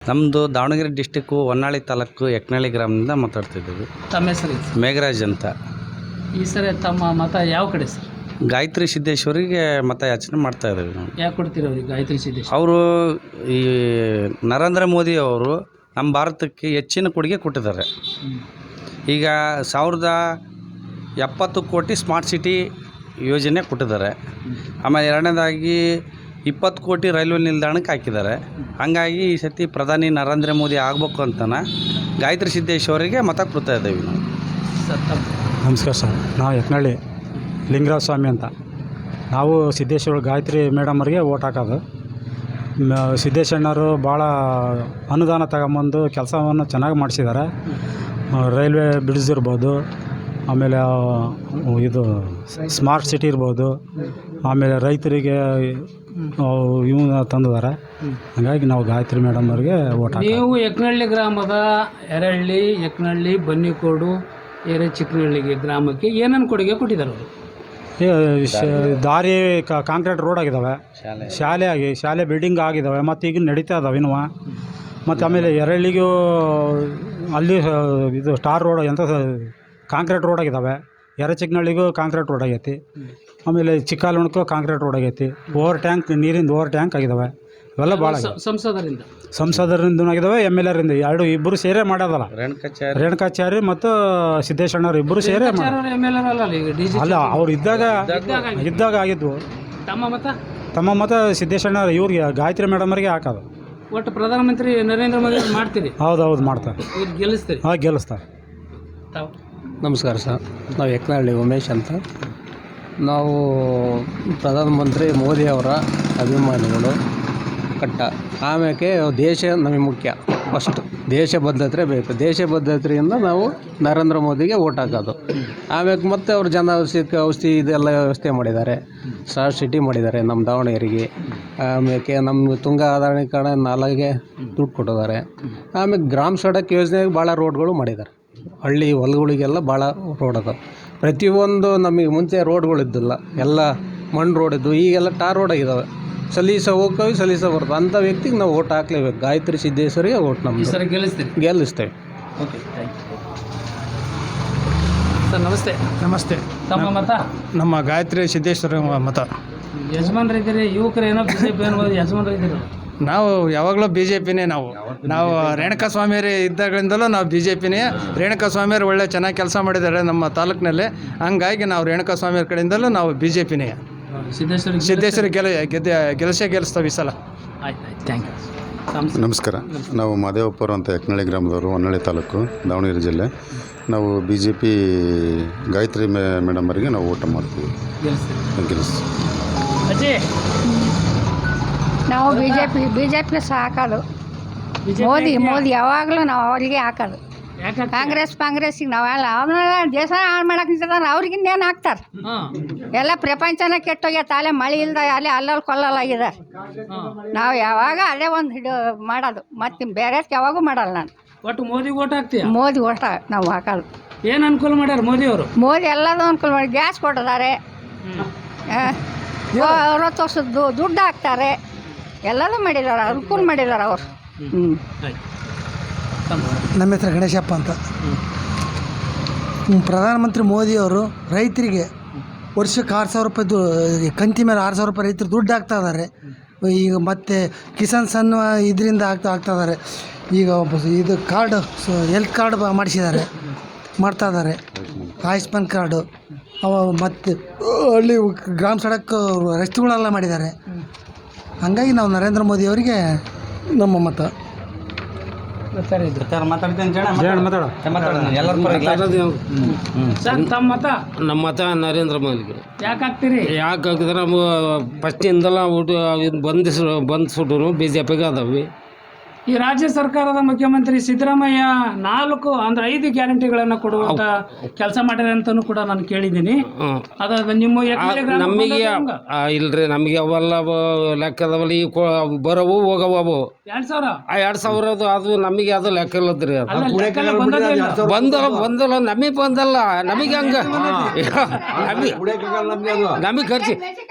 ನಮ್ಮದು ದಾವಣಗೆರೆ ಡಿಸ್ಟಿಕ್ಕು ಹೊನ್ನಾಳಿ ತಾಲೂಕು ಯಕ್ಕನಹಳ್ಳಿ ಗ್ರಾಮದಿಂದ ಮಾತಾಡ್ತಿದ್ದೀವಿ. ತಮ್ಮ ಹೆಸರು ಮೇಘರಾಜ್ ಅಂತ. ಈ ಸರಿ ತಮ್ಮ ಮತ ಯಾವ ಕಡೆ ಸರ್? ಗಾಯತ್ರಿ ಸಿದ್ದೇಶ್ವರಿಗೆ ಮತ ಯಾಚನೆ ಮಾಡ್ತಾ ಇದ್ದೀವಿ ನಾವು. ಯಾಕೆ ಕೊಡ್ತೀರಿ ಅವ್ರಿಗೆ ಗಾಯತ್ರಿ ಸಿದ್ದೇಶ್ವರ? ಅವರು ಈ ನರೇಂದ್ರ ಮೋದಿ ಅವರು ನಮ್ಮ ಭಾರತಕ್ಕೆ ಹೆಚ್ಚಿನ ಕೊಡುಗೆ ಕೊಟ್ಟಿದ್ದಾರೆ. ಈಗ 1070 ಕೋಟಿ ಸ್ಮಾರ್ಟ್ ಸಿಟಿ ಯೋಜನೆ ಕೊಟ್ಟಿದ್ದಾರೆ. ಆಮೇಲೆ ಎರಡನೇದಾಗಿ 20 ಕೋಟಿ ರೈಲ್ವೆ ನಿಲ್ದಾಣಕ್ಕೆ ಹಾಕಿದ್ದಾರೆ. ಹಾಗಾಗಿ ಈ ಸತಿ ಪ್ರಧಾನಿ ನರೇಂದ್ರ ಮೋದಿ ಆಗಬೇಕು ಅಂತನ ಗಾಯತ್ರಿ ಸಿದ್ದೇಶ್ವರಿಗೆ ಮತ ಕೊಡ್ತಾ ಇದ್ದೀವಿ ನಾವು. ಸರ್ ತಮ್ಮ ನಮಸ್ಕಾರ ಸರ್, ನಾವು ಯಕ್ಕನಹಳ್ಳಿ ಲಿಂಗರಾಜ ಸ್ವಾಮಿ ಅಂತ. ನಾವು ಸಿದ್ದೇಶ್ವರ ಗಾಯತ್ರಿ ಮೇಡಮ್ರಿಗೆ ಓಟ್ ಹಾಕೋದು. ಸಿದ್ದೇಶಣ್ಣವರು ಭಾಳ ಅನುದಾನ ತಗೊಂಬಂದು ಕೆಲಸವನ್ನು ಚೆನ್ನಾಗಿ ಮಾಡಿಸಿದ್ದಾರೆ. ರೈಲ್ವೆ ಬ್ರಿಡ್ಜ್ ಇರ್ಬೋದು, ಆಮೇಲೆ ಇದು ಸ್ಮಾರ್ಟ್ ಸಿಟಿ ಇರ್ಬೋದು, ಆಮೇಲೆ ರೈತರಿಗೆ ಇವನ್ನ ತಂದಿದ್ದಾರೆ. ಹಾಗಾಗಿ ನಾವು ಗಾಯತ್ರಿ ಮೇಡಮ್ ಅವ್ರಿಗೆ ಓಟ್ ಹಾಕಿ. ನೀವು ಯಕ್ಕನಹಳ್ಳಿ ಗ್ರಾಮದ ಎರಹಳ್ಳಿ, ಯಕ್ಕನಹಳ್ಳಿ, ಬನ್ನಿಕೋಡು, ಚಿಕ್ಕನಹಳ್ಳಿಗೆ ಗ್ರಾಮಕ್ಕೆ ಏನನ್ನು ಕೊಡುಗೆ ಕೊಟ್ಟಿದ್ದಾರೆ ಅವರು? ದಾರಿ ಕಾಂಕ್ರೀಟ್ ರೋಡ್ ಆಗಿದ್ದಾವೆ, ಶಾಲೆ ಬಿಲ್ಡಿಂಗ್ ಆಗಿದ್ದಾವೆ, ಮತ್ತು ಈಗ ನಡೀತಾ ಇದ್ದಾವೆ ಇನ್ನೂ. ಮತ್ತು ಆಮೇಲೆ ಎರಹಳ್ಳಿಗೂ ಅಲ್ಲಿ ಇದು ಟಾರ್ ರೋಡ್ ಎಂಥ ಕಾಂಕ್ರೀಟ್ ರೋಡ್ ಆಗಿದ್ದಾವೆ. ಚಿಕ್ಕನಹಳ್ಳಿಗೂ ಕಾಂಕ್ರೀಟ್ ರೋಡ್ ಆಗೈತಿ. ಆಮೇಲೆ ಚಿಕ್ಕಾಲುಣಕ್ಕೂ ಕಾಂಕ್ರೀಟ್ ರೋಡ್ ಆಗೈತಿ. ನೀರಿಂದ ಓವರ್ ಟ್ಯಾಂಕ್ ಆಗಿದ್ದಾವೆ. ಇವೆಲ್ಲ ಭಾಳ ಸಂಸದರಿಂದ ಆಗಿದ್ದಾವೆ, MLA ಇಬ್ಬರು ಸೇರೇ ಮಾಡೋದಲ್ಲ. ರೇಣುಕಾಚಾರ್ಯ ಮತ್ತು ಸಿದ್ದೇಶಣ್ಣವ್ರು ಇಬ್ಬರು ಸೇರೇ ಅಲ್ಲ, ಅವ್ರು ಇದ್ದಾಗ ಆಗಿದ್ವು. ತಮ್ಮ ಮತ ಸಿದ್ದೇಶಣ್ಣವ್ರು ಇವ್ರಿಗೆ ಗಾಯತ್ರಿ ಮೇಡಮ್ರಿಗೆ ಹಾಕೋದು. ಒಟ್ಟು ಪ್ರಧಾನಮಂತ್ರಿ ನರೇಂದ್ರ ಮೋದಿ ಮಾಡ್ತೀರಿ? ಹೌದು ಮಾಡ್ತಾರೆ. ಗೆಲ್ಲಿಸ್ತೀರಿ? ಗೆಲ್ಲಿಸ್ತಾರೆ. ನಮಸ್ಕಾರ ಸರ್, ನಾವು ಯಕ್ಕನಹಳ್ಳಿ ಉಮೇಶ್ ಅಂತ. ನಾವು ಪ್ರಧಾನಮಂತ್ರಿ ಮೋದಿಯವರ ಅಭಿಮಾನಿಗಳು ಕಟ್ಟ. ಆಮೇಲೆ ದೇಶ ನಮಗೆ ಮುಖ್ಯ. ಫಸ್ಟ್ ದೇಶ ಬದ್ಧತೆ ಬೇಕು. ದೇಶ ಬದ್ಧತೆಯಿಂದ ನಾವು ನರೇಂದ್ರ ಮೋದಿಗೆ ಓಟ್ ಹಾಕೋದು. ಆಮೇಲೆ ಮತ್ತೆ ಅವರು ಔಷಧಿ ಇದೆಲ್ಲ ವ್ಯವಸ್ಥೆ ಮಾಡಿದ್ದಾರೆ. ಸ್ಮಾರ್ಟ್ ಸಿಟಿ ಮಾಡಿದ್ದಾರೆ ನಮ್ಮ ದಾವಣಗೆರೆಗೆ. ಆಮೇಲೆ ನಮ್ಮ ತುಂಗಾ ಆಧುನೀಕರಣ ನಾಲೆಗೆ ದುಡ್ಡು ಕೊಟ್ಟಿದ್ದಾರೆ. ಆಮೇಲೆ ಗ್ರಾಮ ಸಡಕ್ ಯೋಜನೆಗೆ ಭಾಳ ರೋಡ್ಗಳು ಮಾಡಿದ್ದಾರೆ. ಹಳ್ಳಿ ಹೊಲಗಳಿಗೆಲ್ಲ ಭಾಳ ರೋಡ್ ಅದಾವೆ. ಪ್ರತಿಯೊಂದು ನಮಗೆ ಮುಂಚೆ ರೋಡ್ಗಳಿದ್ದಿಲ್ಲ, ಎಲ್ಲ ಮಣ್ಣು ರೋಡ್ ಇದ್ದು, ಈಗೆಲ್ಲ ಟಾರ್ ರೋಡ್ ಆಗಿದ್ದಾವೆ. ಸಲೀಸ ಹೋಗ್ತವೆ, ಸಲೀಸ ಬರ್ತವೆ. ಅಂಥ ವ್ಯಕ್ತಿಗೆ ನಾವು ಓಟ್ ಹಾಕ್ಲೇಬೇಕು. ಗಾಯತ್ರಿ ಸಿದ್ದೇಶ್ವರಿಗೆ ಓಟ್ ನಮ್ಮದು. ಗೆಲ್ಲಿಸ್ತೇವೆ. ಓಕೆ, ಸರ್ ನಮಸ್ತೆ. ನಮಸ್ತೆ. ತಮ್ಮ ಮತ? ನಮ್ಮ ಗಾಯತ್ರಿ ಸಿದ್ದೇಶ್ವರ ಮತ. ಯಜಮಾನ್ರಿದ್ದೀರಿ, ಯುವಕರೇನೋ BJP ಅನ್ಬೋದು, ಯಜಮಾನ್ರಿದ್ದೀರಿ? ನಾವು ಯಾವಾಗಲೂ BJPನೇ. ನಾವು ರೇಣುಕಾ ಸ್ವಾಮಿಯರು ಇದ್ದಾಗಳಿಂದಲೂ ನಾವು BJPನೇ. ರೇಣುಕಾ ಸ್ವಾಮಿಯರು ಒಳ್ಳೆ ಚೆನ್ನಾಗಿ ಕೆಲಸ ಮಾಡಿದ್ದಾರೆ ನಮ್ಮ ತಾಲೂಕಿನಲ್ಲಿ. ಹಂಗಾಗಿ ನಾವು ರೇಣುಕಾ ಸ್ವಾಮಿಯರ ಕಡೆಯಿಂದಲೂ ನಾವು BJPನೇ. ಸಿದ್ದೇಶ್ವರ ಗೆಲ್ಲಿಸ್ತೇವೆ ಈ ಸಲ. ಆಯ್ತು, ಥ್ಯಾಂಕ್ ಯು. ನಮಸ್ಕಾರ. ನಾವು ಮಾದೇವಪ್ಪರು ಅಂತ ಯಕ್ಕನಹಳ್ಳಿ ಗ್ರಾಮದವರು, ಹೊನ್ನಾಳಿ ತಾಲೂಕು, ದಾವಣಗೆರೆ ಜಿಲ್ಲೆ. ನಾವು BJP ಗಾಯತ್ರಿ ಮೇಡಮ್ ಅವರಿಗೆ ನಾವು ಓಟ್ ಮಾಡ್ತೀವಿ. ಅಜ್ಜಿ, ನಾವು BJP ಸಹ ಹಾಕೋದು. ಮೋದಿ ಯಾವಾಗಲೂ ನಾವು ಅವರಿಗೆ ಹಾಕೋದು. ಕಾಂಗ್ರೆಸ್ಸಿಗೆ ನಾವೆಲ್ಲ ಅವನ್ನೆಲ್ಲ ದೇಶ ಹಾಳು ಮಾಡಕ್ಕೆ ನಿಂತಿದ್ದಾರೆ. ಅವ್ರಿಗಿಂದ ಏನು ಹಾಕ್ತಾರೆ? ಎಲ್ಲ ಪ್ರಪಂಚನ ಕೆಟ್ಟೋಗ್ಯತ್ತ. ಅಲ್ಲೇ ಮಳೆ ಇಲ್ದ ಅಲ್ಲಲ್ಲಿ ಕೊಲ್ಲಲಾಗಿದೆ. ನಾವು ಯಾವಾಗ ಅಲ್ಲೇ ಒಂದು ಮಾಡೋದು, ಮತ್ತು ಬೇರೆ ಯಾವಾಗೂ ಮಾಡಲ್ಲ ನಾನು. ಒಟ್ಟು ಮೋದಿ ಓಟ್ ಹಾಕ್ತೀಯ? ಮೋದಿ ಓಟ ನಾವು ಹಾಕೋದು. ಏನು ಅನುಕೂಲ ಮಾಡ್ಯಾರ ಮೋದಿಯವರು? ಮೋದಿ ಎಲ್ಲದೂ ಅನುಕೂಲ ಮಾಡಿ, ಗ್ಯಾಸ್ ಕೊಟ್ಟಿದ್ದಾರೆ, 60 ವರ್ಷದ್ದು ದುಡ್ಡು ಹಾಕ್ತಾರೆ, ಎಲ್ಲದೂ ಮಾಡಿದ್ದಾರೆ, ಅನುಕೂಲ ಮಾಡಿದ್ದಾರೆ ಅವರು. ನಮ್ಮ ಹೆಸರು ಗಣೇಶಪ್ಪ ಅಂತ. ಪ್ರಧಾನಮಂತ್ರಿ ಮೋದಿಯವರು ರೈತರಿಗೆ ವರ್ಷಕ್ಕೆ 6,000 ರೂಪಾಯಿ ಕಂತಿ ಮೇಲೆ 6,000 ರೂಪಾಯಿ ರೈತರು ದುಡ್ಡು ಹಾಕ್ತಾ ಇದ್ದಾರೆ. ಈಗ ಮತ್ತೆ ಕಿಸಾನ್ ಸಣ್ಣ ಇದರಿಂದ ಆಗ್ತಾ ಇದ್ದಾರೆ. ಈಗ ಇದು ಕಾರ್ಡ್, ಹೆಲ್ತ್ ಕಾರ್ಡ್ ಮಾಡ್ತಾ ಇದ್ದಾರೆ. ಆಯುಷ್ಮಾನ್ ಕಾರ್ಡು ಅವ, ಮತ್ತು ಹಳ್ಳಿ ಗ್ರಾಮ ಸಡಕ್ ರಸ್ತೆಗಳೆಲ್ಲ ಮಾಡಿದ್ದಾರೆ. ಹಾಗಾಗಿ ನಾವು ನರೇಂದ್ರ ಮೋದಿ ಅವರಿಗೆ ನಮ್ಮ ಮತ. ತಮ್ಮ ಮತ? ನಮ್ಮ ಮತ ನರೇಂದ್ರ ಮೋದಿಗೆ. ಯಾಕೆ ಹಾಕ್ತೀರಿ? ಯಾಕೆ ಹಾಕಿದ್ರೆ ಫಸ್ಟಿಂದೆಲ್ಲ ಬಂದ್ಬಿಟ್ಟು BJPಗೆ ಅದಾವೆ. ಈ ರಾಜ್ಯ ಸರ್ಕಾರದ ಮುಖ್ಯಮಂತ್ರಿ ಸಿದ್ದರಾಮಯ್ಯ 5 ಗ್ಯಾರಂಟಿಗಳನ್ನು ಕೊಡುವಂತ ಕೆಲಸ ಮಾಡ್ಯಾರ ಅಂತಲೂ ಕೂಡ ನಾನು ಕೇಳಿದ್ದೀನಿ. ಅದ ನಿಮ್ಮ ನಮಗೆ ಇಲ್ರಿ, ನಮಗೆ ಅವೆಲ್ಲ ಲೆಕ್ಕದವಲ್ಲ. ಈಗ ಬರವು ಹೋಗವು 2,000 ಅದು ನಮಗೆ ಅದು ಲೆಕ್ಕ ಇಲ್ಲದ್ರಿ. ಬಂದಲ್ಲ ನಮಗೆ ಬಂದಲ್ಲ. ನಮಗೆ ಹಂಗ ನಮಗೆ ಖರ್ಚು.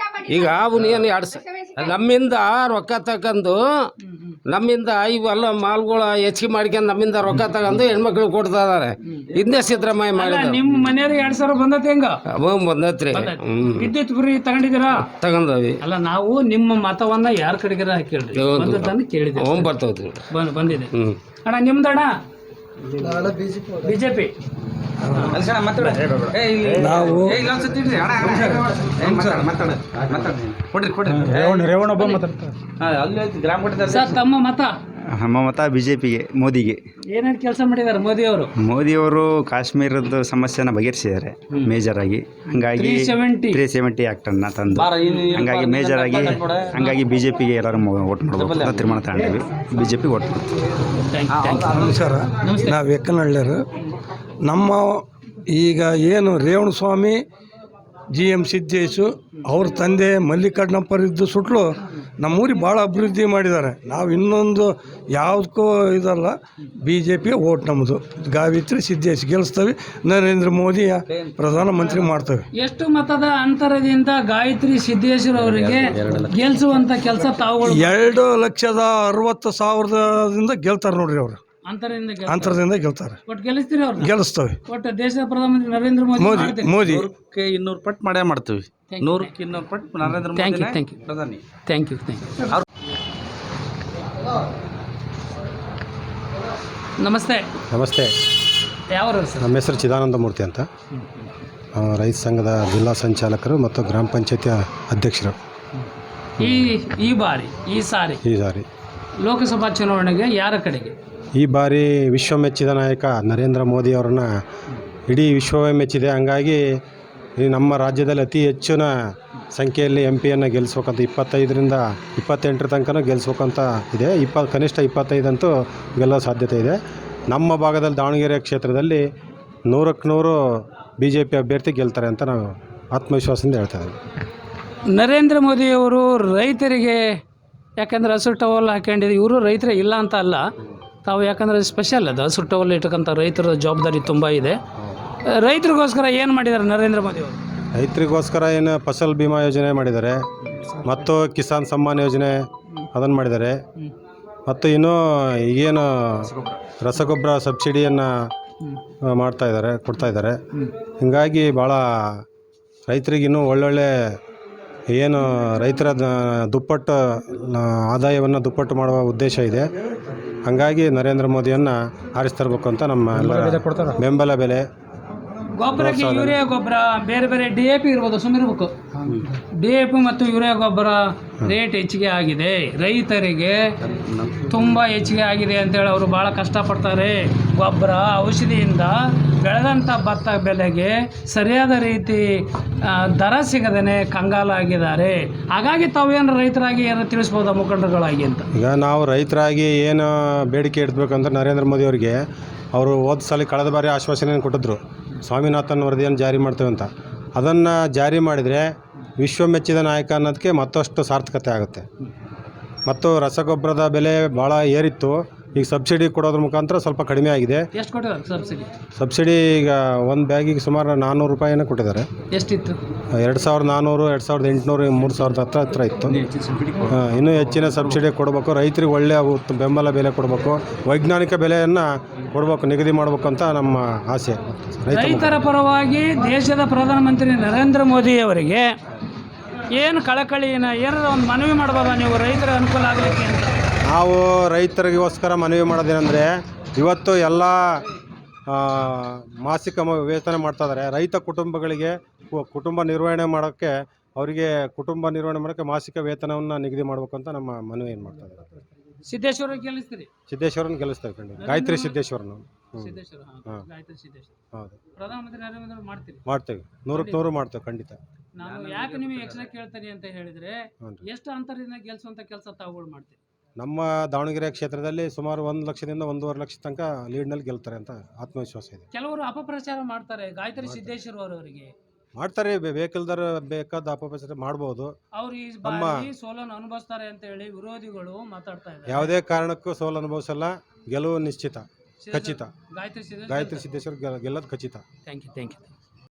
ಈಗ ಅವನೇನು 2,000 ನಮ್ಮಿಂದ ರೊಕ್ಕ ತಗೊಂಡು ನಮ್ಮಿಂದ ಇವೆಲ್ಲ ಮಾಲ್ಗಳ ಹೆಚ್ಚಿಗೆ ಮಾಡ್ಕೊಂಡು ನಮ್ಮಿಂದ ರೊಕ್ಕ ತಗೊಂಡು ಹೆಣ್ಮಕ್ಳಿಗೆ ಕೊಡ್ತಾ ಇದಾರೆ. ಇದನ್ನೇ ಸಿದ್ದರಾಮಯ್ಯ ಮಾಡಿದ. ನಿಮ್ಮ ಮನೆಯವ್ರಿಗೆ 2,000 ಬಂದೈತೆ ಹೆಂಗ ಬಂದತ್ರಿ. ವಿದ್ಯುತ್ ಫ್ರೀ ತಗೊಂಡಿದ್ದೀರಾ? ತಗೊಂಡವಿ. ಅಲ್ಲ, ನಾವು ನಿಮ್ಮ ಮತವನ್ನ ಯಾರ ಕಡೆಗೆ ಹಾಕಿಳ್ರಿ ಬಂದದ್ದನ್ನು ಕೇಳಿದ್ವಿ. ಬರ್ತವ್ರಿ. ಬಂದಿದೆ. ಅಣ್ಣ ನಿಮ್ದಣ್ಣ ಬಿಜೆಪಿ. ನಾವು ರೇವಣ್ಣ ಒಬ್ಬ ಮಾತಾಡ್ತಾರೆ. ಸರ್, ತಮ್ಮ ಮತ? ನಮ್ಮ ಮತ ಬಿ ಜೆ ಪಿಗೆ, ಮೋದಿಗೆ. ಏನೇನು ಕೆಲಸ ಮಾಡಿದ್ದಾರೆ ಮೋದಿ ಅವರು? ಮೋದಿಯವರು ಕಾಶ್ಮೀರದ ಸಮಸ್ಯೆನ ಬಗೆಹರಿಸಿದ್ದಾರೆ ಮೇಜರಾಗಿ. ಹಂಗಾಗಿ 370 ಆ್ಯಕ್ಟನ್ನು ತಂದು ಹಂಗಾಗಿ ಮೇಜರಾಗಿ ಹಂಗಾಗಿ ಬಿ ಜೆ ಪಿಗೆ ಎಲ್ಲರೂ ವೋಟ್ ಮಾಡಬೇಕು ಅಂತ ತೀರ್ಮಾನ ತಗೊಂಡಿವಿ. ಬಿ ಜೆ ಪಿಗೆ ವೋಟ್ ಮಾಡ್ತೀವಿ. ನಮಸ್ಕಾರ. ನಾವು ಎಕ್ಕನಹಳ್ಳಿಯರು. ನಮ್ಮ ಈಗ ಏನು ರೇವಣಸ್ವಾಮಿ GM ಸಿದ್ದೇಶು ಅವ್ರ ತಂದೆ ಮಲ್ಲಿಕಾರ್ಜುನಪ್ಪರು ಇದ್ದು ಸುಟ್ಲು ನಮ್ಮೂರಿಗೆ ಭಾಳ ಅಭಿವೃದ್ಧಿ ಮಾಡಿದ್ದಾರೆ. ನಾವು ಇನ್ನೊಂದು ಯಾವುದಕ್ಕೂ ಇದಲ್ಲ, BJP ಓಟ್ ನಮ್ಮದು. ಗಾಯತ್ರಿ ಸಿದ್ದೇಶ್ ಗೆಲ್ಲಿಸ್ತೇವೆ, ನರೇಂದ್ರ ಮೋದಿಯ ಪ್ರಧಾನಮಂತ್ರಿ ಮಾಡ್ತೇವೆ. ಎಷ್ಟು ಮತದ ಅಂತರದಿಂದ ಗಾಯತ್ರಿ ಸಿದ್ದೇಶ್ವರ ಗೆಲ್ಸುವಂತ ಕೆಲಸ ತಾವುಗಳು? 2,60,000ದಿಂದ ಗೆಲ್ತಾರೆ ನೋಡ್ರಿ ಅವರು. ಅಂತರದಿಂದ ಗೆಲ್ತಾರೆ. ಒಟ್ಟು ಗೆಲ್ಲಿಸ್ತೀರಿ ಅವ್ರು? ಗೆಲ್ಲಿಸ್ತೇವೆ. ಒಟ್ಟು ದೇಶದ ಪ್ರಧಾನಮಂತ್ರಿ ನರೇಂದ್ರ ಮೋದಿ 200 ಪಟ್ಟು ಮಾಡೇ ಮಾಡ್ತೀವಿ. 100ಕ್ಕೆ 200 ಪಟ್ಟು ನರೇಂದ್ರ ಮೋದಿ ಪ್ರಧಾನಿ. Thank you. ನಮಸ್ತೆ. ನಮಸ್ತೆ. ಯಾವ ಸರ್? ನಮ್ಮ ಹೆಸರು ಚಿದಾನಂದ ಮೂರ್ತಿ ಅಂತ, ರೈತ ಸಂಘದ ಜಿಲ್ಲಾ ಸಂಚಾಲಕರು ಮತ್ತು ಗ್ರಾಮ ಪಂಚಾಯತಿ ಅಧ್ಯಕ್ಷರು. ಈ ಸಾರಿ ಲೋಕಸಭಾ ಚುನಾವಣೆಗೆ ಯಾರ ಕಡೆಗೆ? ಈ ಬಾರಿ ವಿಶ್ವ ಮೆಚ್ಚಿದ ನಾಯಕ ನರೇಂದ್ರ ಮೋದಿ ಅವ್ರನ್ನ ಇಡೀ ವಿಶ್ವವೇ ಮೆಚ್ಚಿದೆ. ಹಂಗಾಗಿ ನಮ್ಮ ರಾಜ್ಯದಲ್ಲಿ ಅತಿ ಹೆಚ್ಚಿನ ಸಂಖ್ಯೆಯಲ್ಲಿ MP ಯನ್ನು ಗೆಲ್ಲಿಸ್ಬೇಕಂತ 25ರಿಂದ 28 ತನಕ ಗೆಲ್ಲಿಸ್ಬೇಕಂತ ಇದೆ. ಕನಿಷ್ಠ 25 ಅಂತೂ ಗೆಲ್ಲೋ ಸಾಧ್ಯತೆ ಇದೆ. ನಮ್ಮ ಭಾಗದಲ್ಲಿ ದಾವಣಗೆರೆ ಕ್ಷೇತ್ರದಲ್ಲಿ 100ಕ್ಕೆ 100 BJP ಅಭ್ಯರ್ಥಿ ಗೆಲ್ತಾರೆ ಅಂತ ನಾವು ಆತ್ಮವಿಶ್ವಾಸದಿಂದ ಹೇಳ್ತಾ ಇದ್ದೀವಿ. ನರೇಂದ್ರ ಮೋದಿಯವರು ರೈತರಿಗೆ, ಯಾಕಂದರೆ ಹಸಿರು ಟವಲ್ ಹಾಕೊಂಡಿದ್ದು, ಇವರು ರೈತರೇ ಇಲ್ಲ ಅಂತ ಅಲ್ಲ, ತಾವು ಯಾಕಂದರೆ ಸ್ಪೆಷಲ್ ಅದು ಹಸಿರು ಟವಲ್ ಇಟ್ಕೊಂಥ ರೈತರ ಜವಾಬ್ದಾರಿ ತುಂಬ ಇದೆ. ರೈತರಿಗೋಸ್ಕರ ಏನು ಮಾಡಿದ್ದಾರೆ ನರೇಂದ್ರ ಮೋದಿ ಅವರು? ರೈತರಿಗೋಸ್ಕರ ಏನು ಫಸಲ್ ಬಿಮಾ ಯೋಜನೆ ಮಾಡಿದ್ದಾರೆ, ಮತ್ತು ಕಿಸಾನ್ ಸಮ್ಮಾನ್ ಯೋಜನೆ ಅದನ್ನು ಮಾಡಿದ್ದಾರೆ, ಮತ್ತು ಇನ್ನೂ ಈಗೇನು ರಸಗೊಬ್ಬರ ಸಬ್ಸಿಡಿಯನ್ನು ಕೊಡ್ತಾಯಿದ್ದಾರೆ. ಹೀಗಾಗಿ ಭಾಳ ರೈತರಿಗಿನ್ನೂ ಒಳ್ಳೊಳ್ಳೆ ಏನು ರೈತರ ದುಪ್ಪಟ್ಟು ಆದಾಯವನ್ನು ದುಪ್ಪಟ್ಟು ಮಾಡುವ ಉದ್ದೇಶ ಇದೆ. ಹಾಗಾಗಿ ನರೇಂದ್ರ ಮೋದಿಯನ್ನು ಆರಿಸ್ತರಬೇಕು ಅಂತ ನಮ್ಮ ಎಲ್ಲರ ಬೆಂಬಲ ಬೆಲೆ. ಗೊಬ್ಬರಕ್ಕೆ ಯೂರಿಯಾ ಗೊಬ್ಬರ ಬೇರೆ ಬೇರೆ DAP ಇರ್ಬೋದು, ಸುಮ್ಮಿರ್ಬೇಕು. DAP ಮತ್ತು ಯೂರಿಯಾ ಗೊಬ್ಬರ ರೇಟ್ ಹೆಚ್ಚಿಗೆ ಆಗಿದೆ, ರೈತರಿಗೆ ತುಂಬ ಹೆಚ್ಚಿಗೆ ಆಗಿದೆ ಅಂತೇಳಿ ಅವರು ಭಾಳ ಕಷ್ಟಪಡ್ತಾರೆ. ಗೊಬ್ಬರ ಔಷಧಿಯಿಂದ ಬೆಳೆದಂಥ ಭತ್ತ ಬೆಲೆಗೆ ಸರಿಯಾದ ರೀತಿ ದರ ಸಿಗದೇ ಕಂಗಾಲಾಗಿದ್ದಾರೆ. ಹಾಗಾಗಿ ತಾವೇನು ರೈತರಾಗಿ ಏನು ತಿಳಿಸ್ಬೋದಾ ಮುಖಂಡರುಗಳಾಗಿ ಅಂತ? ಈಗ ನಾವು ರೈತರಾಗಿ ಏನು ಬೇಡಿಕೆ ಇಡ್ಬೇಕಂದ್ರೆ ನರೇಂದ್ರ ಮೋದಿ ಅವರಿಗೆ ಅವರು ಹೋದ ಸಲ ಕಳೆದ ಬಾರಿ ಆಶ್ವಾಸನೆಯನ್ನು ಕೊಟ್ಟಿದ್ರು, ಸ್ವಾಮಿನಾಥನ್ ವರದಿಯನ್ನು ಜಾರಿ ಮಾಡ್ತೇವೆ ಅಂತ. ಅದನ್ನು ಜಾರಿ ಮಾಡಿದರೆ ವಿಶ್ವ ಮೆಚ್ಚಿದ ನಾಯಕ ಅನ್ನೋದಕ್ಕೆ ಮತ್ತಷ್ಟು ಸಾರ್ಥಕತೆ ಆಗುತ್ತೆ. ಮತ್ತು ರಸಗೊಬ್ಬರದ ಬೆಲೆ ಭಾಳ ಏರಿತ್ತು, ಈಗ ಸಬ್ಸಿಡಿ ಕೊಡೋದ್ರ ಮುಖಾಂತರ ಸ್ವಲ್ಪ ಕಡಿಮೆ ಆಗಿದೆ. ಎಷ್ಟು ಕೊಟ್ಟಿದ್ದಾರೆ ಸಬ್ಸಿಡಿ? ಸಬ್ಸಿಡಿ ಈಗ ಒಂದು ಬ್ಯಾಗಿಗೆ ಸುಮಾರು 400 ರೂಪಾಯಿನ ಕೊಟ್ಟಿದ್ದಾರೆ. ಎಷ್ಟಿತ್ತು? 2,400, 2,800, 3,000 ಹತ್ರ ಇತ್ತು. ಇನ್ನೂ ಹೆಚ್ಚಿನ ಸಬ್ಸಿಡಿ ಕೊಡಬೇಕು, ರೈತರಿಗೆ ಒಳ್ಳೆಯ ಬೆಂಬಲ ಬೆಲೆ ಕೊಡಬೇಕು, ವೈಜ್ಞಾನಿಕ ಬೆಲೆಯನ್ನು ಕೊಡಬೇಕು, ನಿಗದಿ ಮಾಡಬೇಕು ಅಂತ ನಮ್ಮ ಆಸೆ. ರೈತರ ಪರವಾಗಿ ದೇಶದ ಪ್ರಧಾನಮಂತ್ರಿ ನರೇಂದ್ರ ಮೋದಿ ಅವರಿಗೆ ಏನು ಕಳಕಳಿನ ಏನಾರ ಒಂದು ಮನವಿ ಮಾಡ್ಬೋದಾ ನೀವು, ರೈತರ ಅನುಕೂಲ ಆಗಲಿಕ್ಕೆ ಅಂತ? ನಾವು ರೈತರಿಗೋಸ್ಕರ ಮನವಿ ಮಾಡೋದೇನೆಂದರೆ, ಇವತ್ತು ಎಲ್ಲ ಮಾಸಿಕ ವೇತನ ಮಾಡ್ತಾಯಿದ್ದಾರೆ. ರೈತ ಕುಟುಂಬಗಳಿಗೆ ಕುಟುಂಬ ನಿರ್ವಹಣೆ ಮಾಡೋಕ್ಕೆ, ಅವರಿಗೆ ಕುಟುಂಬ ನಿರ್ವಹಣೆ ಮಾಡೋಕ್ಕೆ ಮಾಸಿಕ ವೇತನವನ್ನು ನಿಗದಿ ಮಾಡಬೇಕು ಅಂತ ನಮ್ಮ ಮನವಿ ಏನು ಮಾಡ್ತಾಯಿದ್ದಾರೆ. ಸಿದ್ದೇಶ್ವರ ಗೆಲ್ಲಿಸ್ತೀರಿ? ಸಿದ್ದೇಶ್ವರನ ಗೆಲ್ಲಿಸ್ತೇವೆ ಖಂಡಿತ. ಗಾಯತ್ರಿ ಸಿದ್ದೇಶ್ವರನ. ಗಾಯತ್ರಿ ಸಿದ್ದೇಶ್ವರ. ಹೌದು, ಪ್ರಧಾನಮಂತ್ರಿ ನರೇಂದ್ರ ಮಾಡ್ತೀರಿ? ಮಾಡ್ತೇವೆ, 100ಕ್ಕೆ 100 ಮಾಡ್ತೇವೆ ಖಂಡಿತ. ನಾನು ಯಾಕೆ ನಿಮಗೆ ಎಕ್ಸ್ಟ್ರಾ ಕೇಳ್ತೀನಿ ಅಂತ ಹೇಳಿದರೆ, ಎಷ್ಟು ಅಂತರದಿಂದ ಗೆಲ್ಲಿಸುವಂಥ ಕೆಲಸ ತಾವುಗಳು ಮಾಡ್ತೀರಿ? ನಮ್ಮ ದಾವಣಗೆರೆ ಕ್ಷೇತ್ರದಲ್ಲಿ ಸುಮಾರು 1 ಲಕ್ಷದಿಂದ 1.5 ಲಕ್ಷ ತನಕ ಲೀಡ್ನಲ್ಲಿ ಗೆಲ್ತಾರೆ ಅಂತ ಆತ್ಮವಿಶ್ವಾಸ ಇದೆ. ಕೆಲವರು ಅಪಪ್ರಚಾರ ಮಾಡ್ತಾರೆ ಗಾಯತ್ರಿ ಸಿದ್ದೇಶ್ವರ ಅವರಿಗೆ. ಮಾಡ್ತಾರೆ, ಬೇಕಾದ ಅಪಪ್ರಚಾರ ಮಾಡ್ಬೋದು. ಅವ್ರು ಈ ಬಾರಿ ಸೋಲನ್ನು ಅನುಭವಿಸ್ತಾರೆ ಅಂತ ಹೇಳಿ ವಿರೋಧಿಗಳು ಮಾತಾಡ್ತಾ ಇದ್ದಾರೆ. ಯಾವುದೇ ಕಾರಣಕ್ಕೂ ಸೋಲು ಅನುಭವಿಸಲ್ಲ, ಗೆಲುವು ನಿಶ್ಚಿತ, ಖಚಿತ. ಗಾಯತ್ರಿ ಸಿದ್ದೇಶ್ವರ ಗೆಲ್ಲೋದು ಖಚಿತ. Thank you.